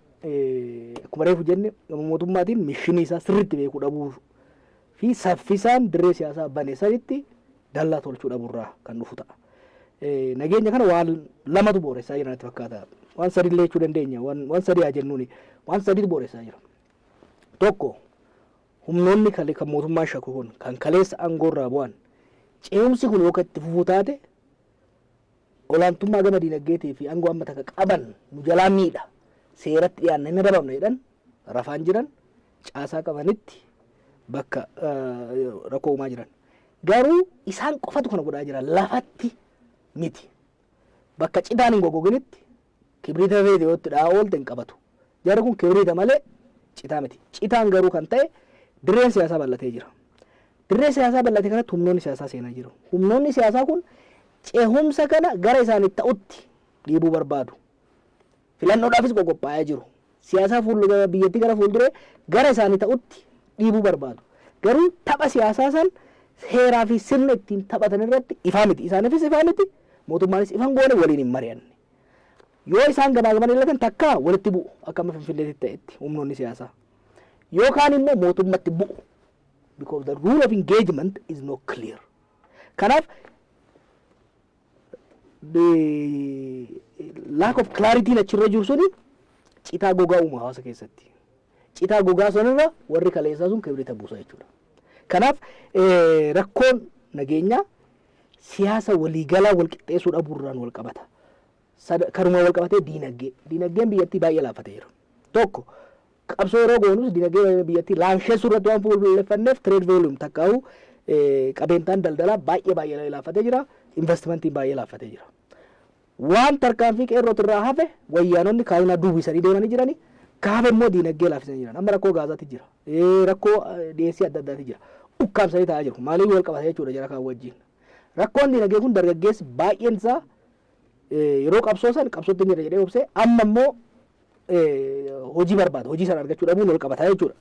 akkuma reefu jenne mootummaatiin mishinii isaa sirriitti beekuu dhabuu fi saffisaan dirree siyaasaa bane sanitti dallaa tolchuu dhabuurraa kan dhufu ta'a. Nageenya kana waan lamatu booressaa jira natti fakkaata. Waan sadillee jechuu dandeenya. Waan sadii haa jennuuni. Waan sadiitu booressaa jira. Tokko humnoonni kan mootummaa shakku kun kan kaleessa aangoorraa bu'an ce'umsi kun yookaan itti fufuu taate olaantummaa gama diinagdeetii fi aangoo amma takka qaban nu jalaa miidha. Seeratti dhiyaanna hin adabamne jedhan rafaan jiran caasaa qabanitti bakka rakkoo uumaa jiran. Garuu isaan qofatu kana godhaa jira lafatti miti. Bakka citaan hin goggoginitti kibriita feetiyootti oolte hin qabatu. Jarri kun kibriita malee citaa miti. Citaan garuu kan ta'e dirreen siyaasaa bal'atee jira. Dirree siyaasaa bal'ate kanatti humnoonni siyaasaa seenaa jiru. Humnoonni siyaasaa kun ce'umsa kana gara isaanitti ta'utti dhiibuu barbaadu. Filannoodhaafis qophaa'aa jiru. Siyaasaa biyyattii gara fuulduree gara isaanii ta'utti dhiibuu barbaadu. Garuu tapha siyaasaa san seeraa fi sirna ittiin taphatan irratti ifaa miti. Isaaniifis ifaa miti. mootummaanis ifan goone waliin hin mari'anne. Yoo isaan gamaa ilatan takka walitti bu'u akka amma Finfinneetti ta'etti humnoonni siyaasaa. Yookaan immoo mootummatti bu'u. Because the rule of engagement is not clear. Kanaaf the lack of clarity achirra jiru suni citaa gogaa uuma hawaasa keessatti. Citaa gogaa sanarra warri kaleessaa sun kibrita buusa jechuudha. Kanaaf rakkoon nageenyaa siyaasa waliigalaa wal qixxeessuu dhabuurraan wal qabata. Karuma wal qabatee diinagdeen biyyattii baay'ee laaffateera. Tokko qabsoo yeroo goonus diinagdee biyyattii laafsheessuu irratti waan fuulleeffanneef trade volume takkaa'u qabeentaan daldalaa baay'ee laaffatee jira. Investmentiin baay'ee laaffatee jira. Waan tarkaanfii qeerrootu irraa hafe wayyaanonni kaayinaa duwwisanii deemanii jiranii gaafa immoo diinagdee laaffisanii jiran. Amma rakkoo gaazaatti jira. Rakkoo dhiyeessii adda addaatti jira. Ukkaamsanii taa'aa jiru. Maaliif wal qabata jechuudha jara kaan wajjin. Rakkoon diinagdee kun dargaggeessi baay'een isaa yeroo qabsoo san qabsootti hin jedhee obsee amma immoo hojii barbaada. Hojii sana argachuu dhabuun wal qabata jechuudha.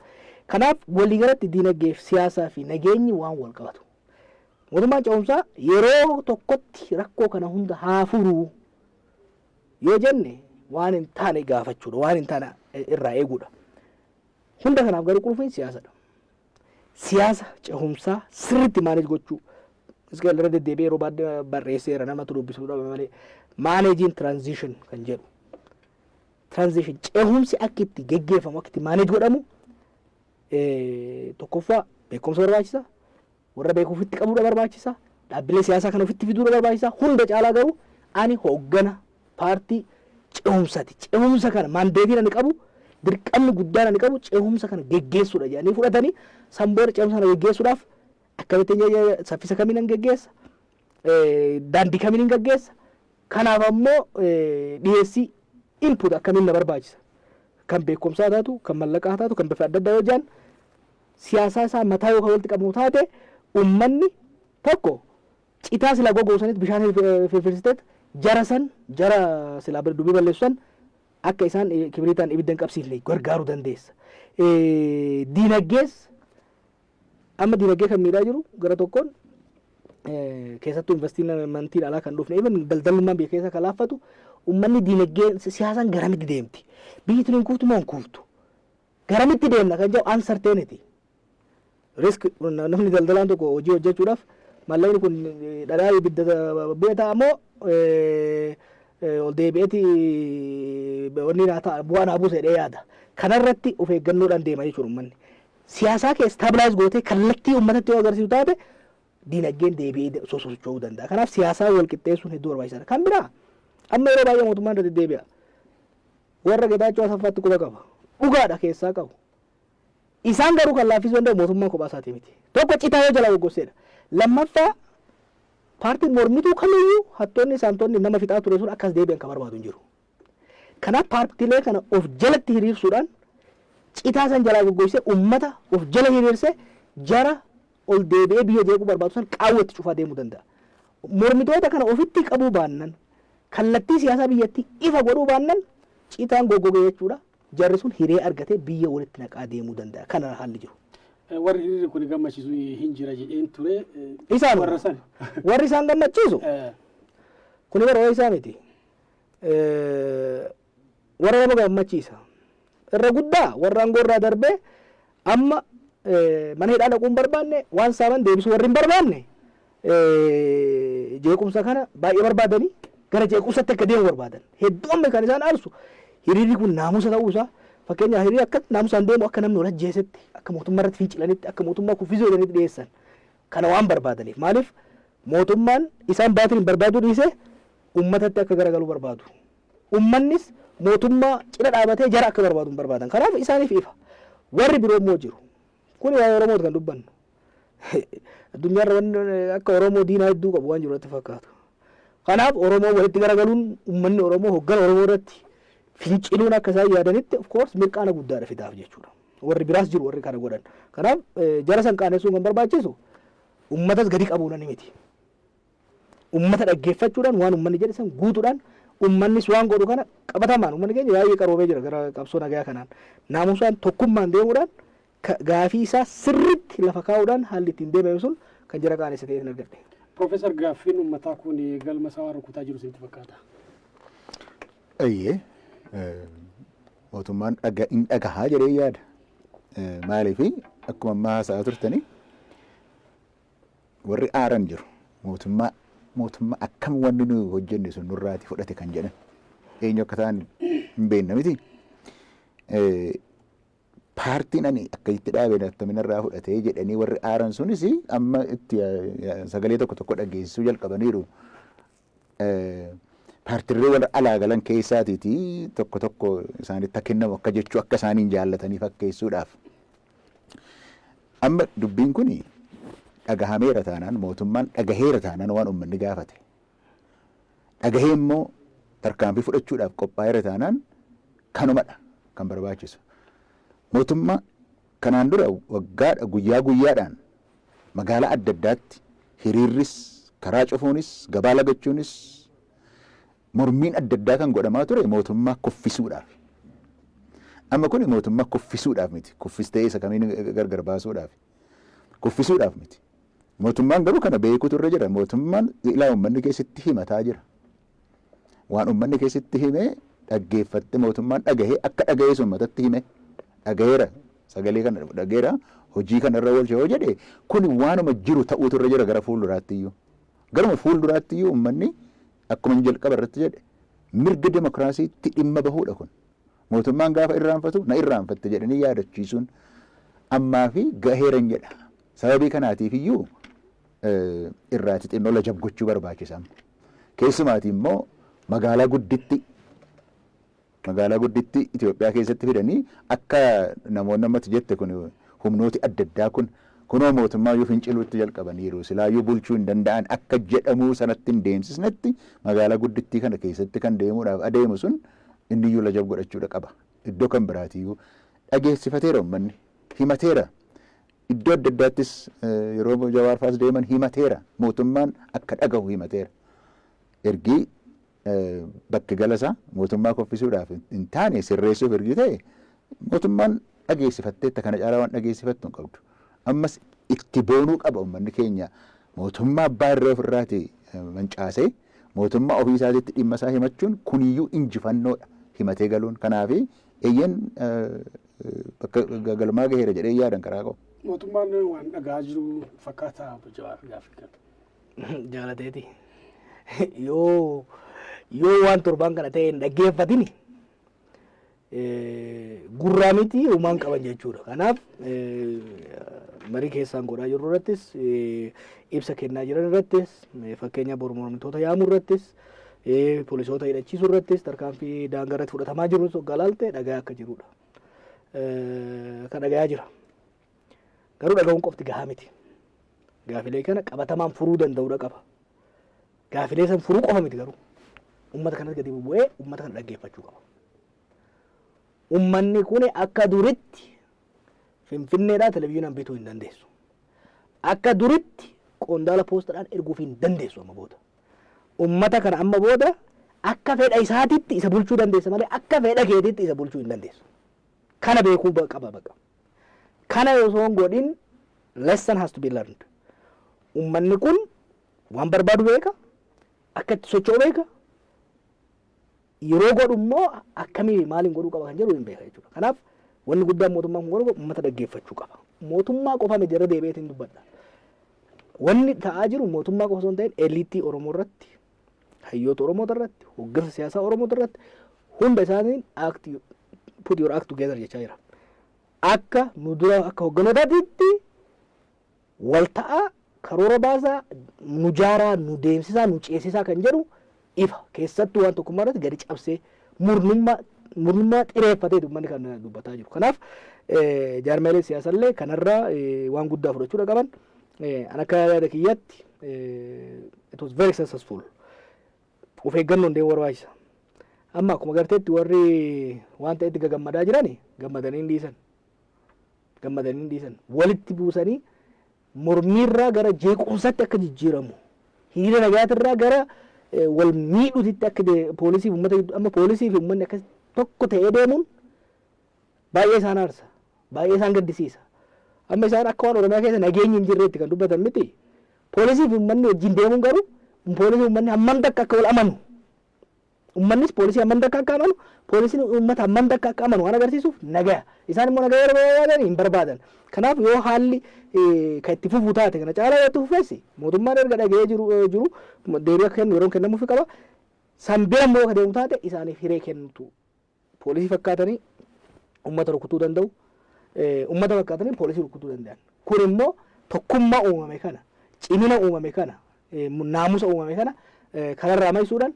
Kanaaf waliigalatti diinagdeef siyaasaa fi nageenyi waan wal qabatu. Mootummaan ce'umsaa yeroo tokkotti rakkoo kana hunda haa furu yoo jenne waan hin taane gaafachuudha. Waan hin taane irraa eeguudha. Hunda kanaaf garuu qulfiin siyaasadha. Siyaasa ce'umsaa sirriitti maaneej gochuu. Iskeel irra deddeebi'ee yeroo barreesseera namatu dubbisuudha malee managing transition kan jedhu. Transition ce'umsi akka itti geggeeffamu akka itti maaneej godhamu tokkoffaa beekumsa barbaachisa. Warra beeku ofitti qabuudha barbaachisa. Dhaabbilee siyaasaa kana ofitti fiduudha barbaachisa. Hunda caalaa garuu ani hooggana paartii ce'umsaati. Ce'umsa kana maandeetiin ani qabu dirqamni guddaan ani qabu ce'umsa kana geggeessuudha jedhanii fudhatanii sanboora ce'umsa kana geggeessuudhaaf akkamittiin saffisa kamiin hin geggeessa daandii kamiin hin geggeessa kanaaf ammoo dhiyeessii input akkamiin na barbaachisa kan beekumsaa taatu kan mallaqaa taatu kan bifa adda addaa yoo jiran siyaasaa isaa mataa yookaan walitti qabu taate ummanni tokko citaa sila gogoosanitti bishaan firfirsiteet jara sila dubii balleessan akka isaan kibritaan ibiddan qabsiifne gargaaruu dandeessa. Diinagdees amma diinagdee kan miidhaa jiru gara tokkoon keessattuu investimentiin alaa kan dhufne even daldalummaan biyya keessa kan laaffatu ummanni diinagdee siyaasaan garamitti deemti biyyi tun hin kuuftu moo hin kuuftu garamitti deemna kan jedhu uncertainty risk namni daldalaan tokko hojii hojjechuudhaaf mallaqni kun dhadhaa ibidda beetaa ammoo ol deebi'eeti wanni naa ta'a bu'aa naa buuse jedhee yaada kanarratti of eeggannoodhaan deema jechuudha ummanni. Siyaasaa kee stabilize gootee kallattii uummatatti yoo agarsiisu taate diinagdeen deebi'ee sosocho'uu danda'a. Kanaaf siyaasaa wal qixxeessuun hedduu barbaachisaadha. Kan biraa amma yeroo baay'ee mootummaan irratti deebi'a. Warra Geetaachoo Asaffaatti quba qaba. Dhugaadha keessaa qabu. Isaan garuu kan laaffisuu danda'u mootummaa kophaa isaatii miti. Tokko citaa yoo jalaa goggoosedha. Lammaffaa paartiin mormituu kamiyyuu hattoonni saamtonni nama fixaa ture sun akkas deebi'an kan barbaadu hin jiru. Kanaaf paartiilee kana of jalatti hiriirsuudhaan citaa san jalaa goggogsee ummata of jala hiriirsee jara ol deebi'ee biyya jeequu barbaadu san qaawwatti cufaa deemuu danda'a. Mormitoota kana ofitti qabuu baannan kallattii siyaasaa biyyattii ifa godhuu baannan citaan goggogee jechuudha. Jarri sun hiree argatee biyya walitti naqaa deemuu danda'a. Kana haalli jiru. Warri hiriirri kun gammachiisu hin jira jedheen ture. Isaan warri isaan gammachiisu kun yeroo isaa miti. Warra nama gammachiisa. Irra guddaa warra aangoo irraa darbee amma mana hidhaa dhaquu hin barbaanne waan saaman deebisuu warri hin barbaanne jeequmsa kana baay'ee barbaadanii gara jeequmsatti akka deemu barbaadan. Hedduu amma kan isaan aarsu hiriirri kun naamusa ta'uusaa fakkeenyaaf hiriirri akka naamusaan deemu akka namni wal ajjeesetti akka mootummaa irratti fincilanitti akka mootummaa kuffisuu jedhanitti dhiyeessan kana waan barbaadaniif maaliif mootummaan isaan baatiin hin barbaaduu dhiisee ummatatti akka garagaluu barbaadu. Ummannis mootummaa cina dhaabatee jara akka barbaadu hin barbaadan. Kanaaf isaaniif ifa. Warri biroo immoo jiru. Kun waa'ee Oromooti kan dubbannu. Addunyaarra akka Oromoo diinaa hedduu qabu waan jiru irratti fakkaatu. Kanaaf Oromoo walitti garagaluun ummanni Oromoo hoggana Oromoo irratti finciluun akka isaan yaadanitti of course mirqaana guddaadha fidaaf jechuudha. Warri biraas jiru warri kana godhan. Kanaaf jara san qaanessuun kan barbaachisu ummatas gadi qabuudhaan miti. Ummata dhaggeeffachuudhaan waan ummanni jedhe san guutuudhaan ummannis waan godhu kana qabatamaan ummanni keenya baay'ee qaroomee jira gara qabsoo nagaa kanaan naamusaan tokkummaan deemuudhaan gaafii isaa sirriitti lafa kaa'uudhaan haalli ittiin deemame sun kan jara qaanessa ta'ee hin argadhe. Profeesar gaaffiin uummataa kun galma isaa rukutaa jiru isinitti fakkaata? Ayyee mootummaan hin dhagahaa jedhee yaada. Maaliif akkuma ammaa haasa'aa turtanii warri aaran jiru mootummaa akkam wanni nu hojjenne sun nurraati fudhate kan jedhan eenyu akka ta'an hin beekna miti. Paartiin ani akkasitti dhaabeen attaminarraa fudhatee jedhanii warri aaran sunis amma itti sagalee tokko dhageessisuu jalqabaniiru. Paartiilee warra alaa galan keessaatiiti tokko isaanitti kennamu akka jechuu akka isaaniin jaallatanii fakkeessuudhaaf. Amma dubbiin kun dhagahameera taanaan mootummaan dhagaheera taanaan waan uummanni gaafate. Dhagahee immoo tarkaanfii fudhachuudhaaf qophaa'eera taanaan kanumadha kan barbaachisu. Mootummaa kanaan dura waggaadha guyyaadhaan magaalaa adda addaatti hiriirris karaa cufuunis gabaa lagachuunis mormiin adda addaa kan godhamaa ture mootummaa kuffisuudhaaf. Amma kun mootummaa kuffisuudhaaf miti. Kuffistee isa kamiin gargar baasuudhaaf. Kuffisuudhaaf miti. Mootummaan garuu kana beekuutu irra jira. Mootummaan ilaa uummanni keessatti himataa jira. Waan uummanni keessatti himee dhaggeeffatte mootummaan dhagahee akka dhagahee uummatatti hime dhagaheera sagalee kana dhagaheera hojii kanarra oolchee yoo jedhe kun waanuma jiru ta'uutu irra jira gara fuulduraatti iyyuu. Garuma fuulduraatti iyyuu uummanni akkuma jalqaba irratti jedhe mirga demokiraasiitti dhimma bahuudha kun. Mootummaan gaafa irraanfatu na irraanfatte jedhanii yaadachiisuun ammaa fi gaheeran jedha. Sababii kanaatiif iyyuu irraati xinnoo lajab gochuu barbaachisa. Keessumaati immoo magaalaa gudditti Itoophiyaa keessatti fidanii akka namoonni ammatti jette kun humnooti adda addaa kunoo mootummaa yoo finciluutti jalqabaniiru silaayyuu bulchuu hin danda'an akka jedhamuu sanatti hin deemsisnetti magaalaa guddittii kana keessatti kan deemuudhaaf adeemu sun inni iyyuu lajab godhachuudha qaba. Iddoo kan biraatiyyuu dhageessifateera uummanni himateera. Iddoo adda addaattis yeroo jawaarfaas deeman himateera. Mootummaan akka dhagahu himateera. Ergii bakki galasaa mootummaa kuffisuudhaaf hin taane sirreessuuf ergi ta'e mootummaan dhageessifatteetta kana caalaa waan dhageessifattu hin qabdu. Ammas itti boonuu qaba uummanni keenya mootummaa abbaa irree ofirraati mancaasee mootummaa ofii isaatiitti dhimma isaa himachuun kuniyyuu injifannoodha himatee galuun. Kanaaf eeyyan bakka galmaa gaheera jedhee yaadan karaa qabu. Mootummaan waan dhagaa jiru fakkaataa Jawaar gaafii kana. Jaalateeti. Yoo waan torbaan kana ta'e hin dhaggeeffatini gurraa miti uumaan qaban jechuudha. Kanaaf marii keessaan godhaa jirru irrattis ibsa kennaa jiran irrattis fakkeenya mormitoota yaamuu irrattis poolisoota hidhachiisuu irrattis tarkaanfii daangaa irratti fudhatamaa jiru galaalte dhagaa akka jirudha. Kan dhagayaa jira. Garuu dhagahuun qofti gahaa miti. Gaafilee kana qabatamaan furuu danda'uudha qaba. Gaafilee san furuu qofa miti garuu uummata kanas gadi bu'ee uummata kana dhaggeeffachuu qaba. Uummanni kun akka duritti Finfinneedhaa televezyiinaan bituu hin dandeessu. Akka duritti qondaala poostaadhaan erguuf hin dandeessu amma booda. Uummata kana amma booda akka fedha isaatitti isa bulchuu dandeessa malee akka fedha keetitti isa bulchuu hin dandeessu. Kana beekuu qaba baqa. Kana osoo hin godhin lesson has to be learned. Uummanni kun waan barbaadu beeka, akka itti socho'u beeka. Yeroo godhu immoo akkamii maaliin godhuu qaba kan jedhu hin beeka jechuudha. Kanaaf wanni guddaan mootummaan kun godhu uummata dhaggeeffachuu qaba. Mootummaa qofa miti irra deebi'eetiin dubbadha. Wanni ta'aa jiru mootummaa qofa osoo hin ta'in eliitii Oromoo irratti, hayyoota Oromoo irratti, hooggansa siyaasaa Oromoo irratti hunda isaaniin put your act together jechaa jira. Akka nu dura akka hoogganotaatitti wal ta'aa karoora baasaa nu jaaraa nu deemsisaa nu ceesisaa kan jedhu ifa keessattuu waan tokkummaa irratti gadi cabsee murnummaa xireeffatee uummanni kan dubbataa jiru. Kanaaf jaarmaalee siyaasallee kanarraa waan guddaa fudhachuudha qaban. An akka yaada kiyyaatti it was very successful. Of eeggannoon deemu barbaachisa. Amma akkuma garteetti warri waan ta'etti gagammadaa jirani gammadanii hin dhiisan. Walitti buusanii mormiirraa gara jeequmsaatti akka jijjiiramu. Hiriira nagaatirraa gara wal miidhuutitti akka poolisii uummata amma poolisii fi uummanni akkas tokko ta'ee deemuun baay'ee isaan aarsa. Baay'ee isaan gaddisiisa. Amma isaan akka waan Oromiyaa keessa nageenyi hin jirreetti kan dubbatan miti. Poolisii fi uummanni wajjin deemuun garuu poolisii uummanni hammam takka akka wal amanu. Uummannis poolisii hammam takka akka amanu, poolisiin uummata hammam takka akka amanu waan agarsiisuuf nagaya. Isaan immoo nagaya barbaadan hin barbaadan. Kanaaf yoo haalli kan itti fufuu taate kana caalaa yoo itti fufeessi mootummaan erga dhaga'ee jiru deebii akka kennu yeroo kennamuufi qaba. Sanbira immoo akka deemu taate isaaniif hiree kennutu poolisii fakkaatanii uummata rukutuu danda'u. Uummata fakkaatanii poolisii rukutuu danda'an. Kun immoo tokkummaa uumame kana, cimina uumame kana, naamusa uumame kana kanarraa maisuudhaan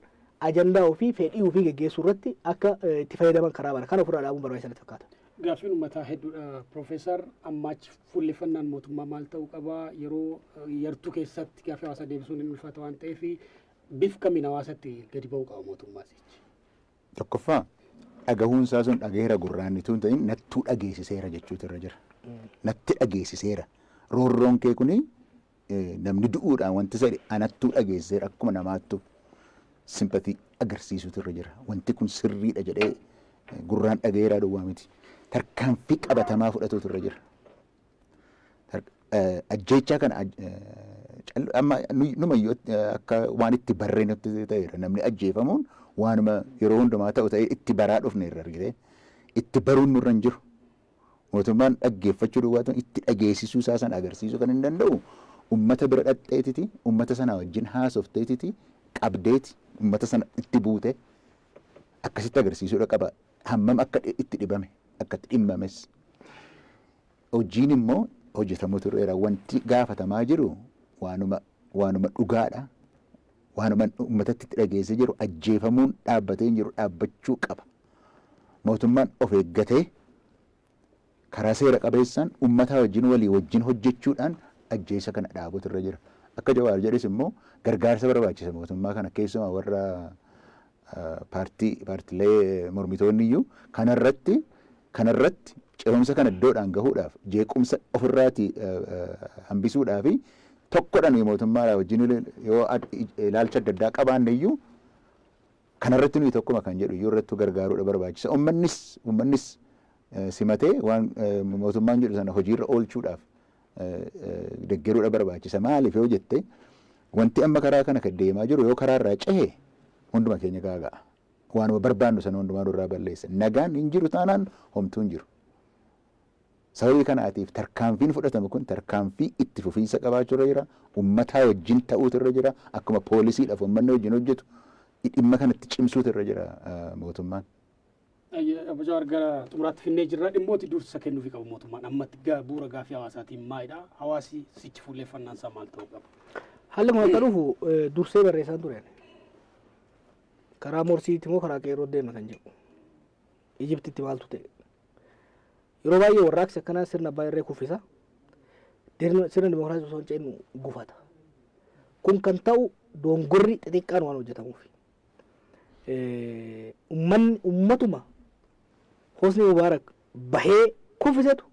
ajandaa ofii fedhii ofii geggeessuu irratti akka itti fayyadaman karaa bara kana ofirraa dhaabuun barbaachisaa fakkaata. Gaaffiin uummataa hedduudha. Profeesar ammaachi fuulleffannaan mootummaa maal ta'uu qaba? Yeroo yartuu keessatti gaaffii hawaasaa deebisuun hin ulfaata waan ta'eef bifa kamiin hawaasatti gadi ba'uu qaba mootummaa sichi? Tokkoffaa dhagahuun isaa sun dhageera gurraannituu hin ta'in nattuu dhageessiseera jechuutu irra jira. Natti dhageessiseera. Roorroon kee kuni namni du'uudhaan wanti sadhe anattuu dhageessiseera akkuma namaattu simpatii agarsiisutu irra jira. Wanti kun sirriidha jedhee gurraan dhageeraa duwwaa miti. Tarkaanfii qabatamaa fudhatuutu irra jira. Ajjeechaa kana amma numayyuu akka waan itti barree nutti ta'eera. Namni ajjeefamuun waanuma yeroo hundumaa ta'u ta'ee itti baraa dhufne irra argite. Itti baruun nurra hin jiru. Mootummaan dhaggeeffachuu duwwaatu itti dhageessisuu isaa sana agarsiisuu kan hin danda'u. Uummata bira dhadheetiti, uummata sana wajjin haasofteetiti, qabdeeti, uummata sana itti buute akkasitti agarsiisuudha qaba. Hammam akka itti dhibame, akka itti dhimmames. Hojiin immoo hojjetamuutu irra wanti gaafatamaa jiru waanuma dhugaadha. Waanuma uummatatti itti dhageessee jiru ajjeefamuun dhaabbatee jiru dhaabbachuu qaba. Mootummaan of eeggatee karaa seera qabeessaan uummataa wajjin hojjechuudhaan ajjeesa kana dhaabuutu irra jira. Akka Jawaar jedhes immoo gargaarsa barbaachisa mootummaa kana keessumaa warra paartilee mormitoonni iyyuu kanarratti ce'umsa kana iddoodhaan gahuudhaaf jeequmsa ofirraati hambisuudhaaf tokkodhaan mootummaa wajjin yoo ilaalcha adda addaa qabaanne iyyuu kanarratti nuyi tokkuma kan jedhu iyyuu irratti gargaaruudha barbaachisa. Uummannis simatee waan mootummaan jedhu sana hojiirra oolchuudhaaf deeggaruudha barbaachisa. Maaliif yoo jette wanti amma karaa kana kan deemaa jiru yoo karaarraa cehe hunduma keenya gaaga'a. Waanuma barbaannu sana hundumaa nurraa balleessa. Nagaan hin jiru taanaan homtuu hin jiru. Sababii kanaatiif tarkaanfiin fudhatamu kun tarkaanfii itti fufiinsa qabaachuu irra jira. Uummataa wajjin ta'uutu irra jira. Akkuma poolisiidhaaf uummanni wajjin hojjetu dhimma kanatti cimsuutu irra jira mootummaan. Jawaar gara xumuraatti finnee jirra. Dhimmooti dursa kennuufii qabu mootummaan ammatti bu'uura gaaffii hawaasaatiin maalidha? Hawaasi sichi fuulleeffannaan isaa maal ta'uu qaba? Haalli kun akka dhufu dursee barreessaan ture. Karaa Morsiitti moo karaa Qeerroo deemna kan jedhu. Ijiptitti maaltu ta'e? Yeroo baay'ee warraaqsi akkanaa sirna abbaa irree kuffisa. Sirna dimokiraasii osoo hin ce'in gufata. Kun kan ta'u dongorri xixiqqaan waan hojjetamuuf. Ummatuma Hosni Mubaarak bahee kuffisetu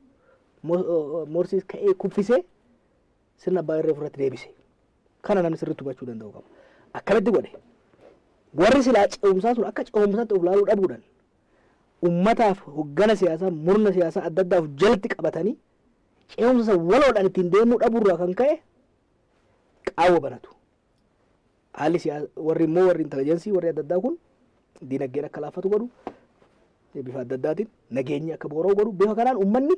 Morsiis ka'ee kuffisee sirna abbaa irree ofirratti deebise. Kana namni sirriitti hubachuu danda'u qaba. Akkanatti godhe. Warri silaa ce'umsaa sun akka ce'umsaatti of laaluu dhabuudhaan ummataaf hoggana siyaasaa murna siyaasaa adda addaaf jalatti qabatanii ce'umsa waloodhaan ittiin deemuu dhabuurraa kan ka'e qaawwa banatu. Haalli warri immoo warri intelligensii warri adda addaa kun diinagdeen akka laaffatu godhu bifa adda addaatiin nageenyi akka boora'u godhu bifa kanaan ummanni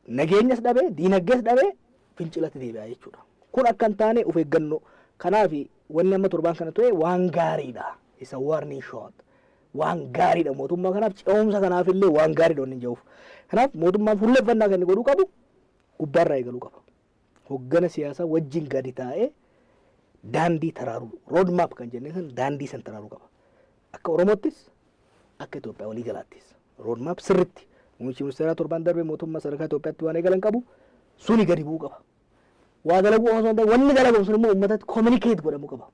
nageenyas dhabee diinagdees dhabee fincilatti deebi'a jechuudha. Kun akka hin taane of eeggannoo. Kanaaf wanni amma torbaan kana ta'e waan gaariidha. Isa warning shot. Waan gaariidha mootummaa kanaaf ce'umsa kanaaf illee waan gaariidha wanni jiruuf. Kanaaf mootummaan fuulleeffannaa kan inni godhuu qabu gubbaarraa eegaluu qaba. Hoggana siyaasaa wajjin gadi taa'ee daandii taraaruu road map kan jennee san daandii san taraaruu qaba. Akka Oromoottis akka Itoophiyaa walii galaattis road map sirriitti muummichi ministeeraa torbaan darbe mootummaa sadarkaa Itoophiyaatti waan eegalan qabu suni gadi bu'uu qaba. Waa dalaguu osoo hin ta'in wanni dalagamu sun immoo uummatatti communicate godhamuu qaba.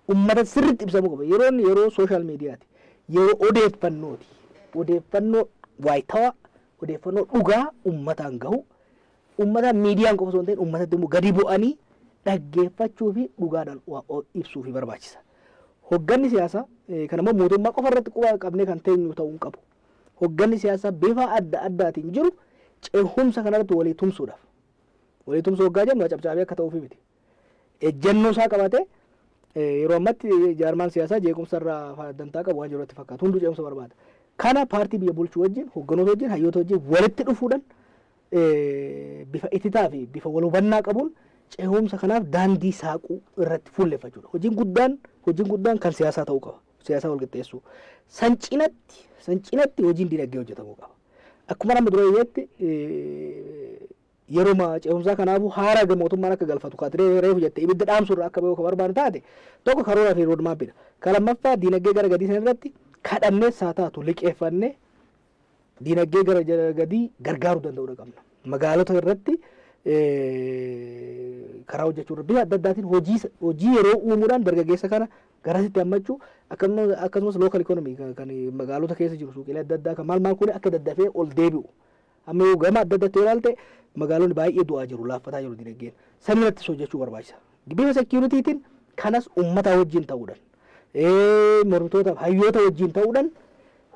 Uummatatti sirriitti ibsamuu qaba. Yeroo social mediaati. Yeroo odeeffannooti. Odeeffannoo waayitawaa, odeeffannoo dhugaa uummataan gahu. Uummataan miidiyaan qofa osoo hin ta'in uummatatti immoo gadi bu'anii dhaggeeffachuu fi dhugaadhaan ibsuu fi barbaachisa. Hogganni siyaasaa kanammoo mootummaa qofa irratti quba qabnee kan teenyu ta'uu hin qabu. Hogganni siyaasaa bifa adda addaatiin jiru ce'umsa kanarratti walii tumsuudhaaf waliitum sooggaa jennu cabcaabee akka ta'uufi miti ejjennoo isaa qabatee yeroo ammatti jaarmaan siyaasaa jeequmsarraa dantaa qabu waan jirutti fakkaatu hunduu ce'umsa barbaada kana paartii biyya bulchuu wajjin hogganoota wajjin hayyoota wajjin walitti dhufuudhaan bifa ititaa fi bifa wal hubannaa qabuun ce'umsa kanaaf daandii saaquu irratti fuulleffachuudha hojiin guddaan kan siyaasaa ta'uu qaba siyaasaa wal qixxeessuu san cinatti hojiin dinagdee hojjetamuu qaba akkuma nama dura yeetti yeroo ce'umsaa kanaafuu haara mootummaan akka galfatu kaatiree reefu jette ibidda dhaamsurraa akka beeku barbaadu taate tokko karoora fi roodmaappidha kan lammaffaa dinagdee gara gadii sana irratti kadhannee saa taatu liqeeffannee dinagdee gara gadii gargaaruu danda'uudha qabna magaalota irratti karaa hojjechuudha bifa adda addaatiin hojii yeroo uumuudhaan dargaggeessa kana garasitti hammachuu akkasumas lookal ikoonomii kan magaalota keessa jiru suuqiilee adda addaa kan maal kun akka daddafee ol deebi'u amma yoo gama adda addaatti yoo ilaalte magaalonni baay'ee du'aa jiru laaffataa jiru dinagdeen sanirratti hojjechuu barbaachisa bifa sekiuritiitiin kanas ummata wajjin ta'uudhaan mormitoota hayyoota wajjin ta'uudhaan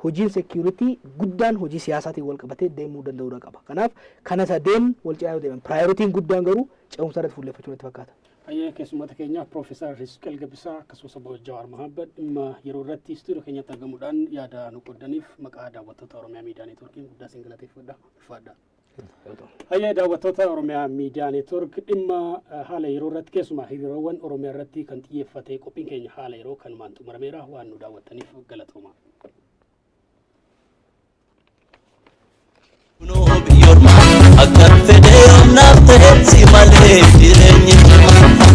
hojiin security guddaan hojii siyaasaatiin wal qabatee deemuu danda'uudha qaba kanaaf kana sadeen wal cinaa deeman prioritiin guddaan garuu ce'umsa irratti fuulleffachuun itti fakkaata. Ayyee keessummoota keenya Profeesar Hisqeel Gabbisaa akkasumas obbo Jawaar Mohaammed dhimma yeroo irratti istuudiyoo keenyatti argamuudhaan yaada nu qoodaniif maqaa daawwattoota Oromiyaa Miidiyaa Neetwoorkiin guddaa isin galateeffadha. Ayyee daawwattoota Oromiyaa Miidiyaa Neetwoork dhimma haala yeroo irratti keessumaa hiriiroowwan Oromiyaa irratti kan xiyyeeffate qophiin keenya haala yeroo kanumaan xumurameera waan nu daawwattaniif galatooma. Akan fedee naaf ta'e si malee jireenyi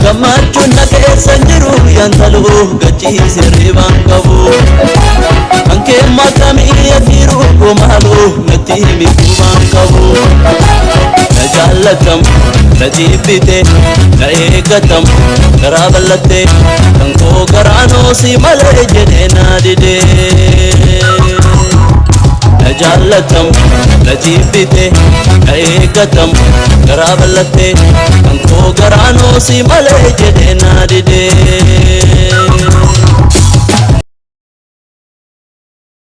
gammachuun na keessa jiru yantaluu gachiise riibaan qabu kan kee makamii jiru gomaaluu natti miidhumaan qabu na jaallatam na jibbite na eeggatam garaa bal'atte kan koo garaanoo si malee jedhee na didee na jaallatam na jibbite na eeggatam garaa bal'atte kan koo garaanoo si malee jedhee na didee.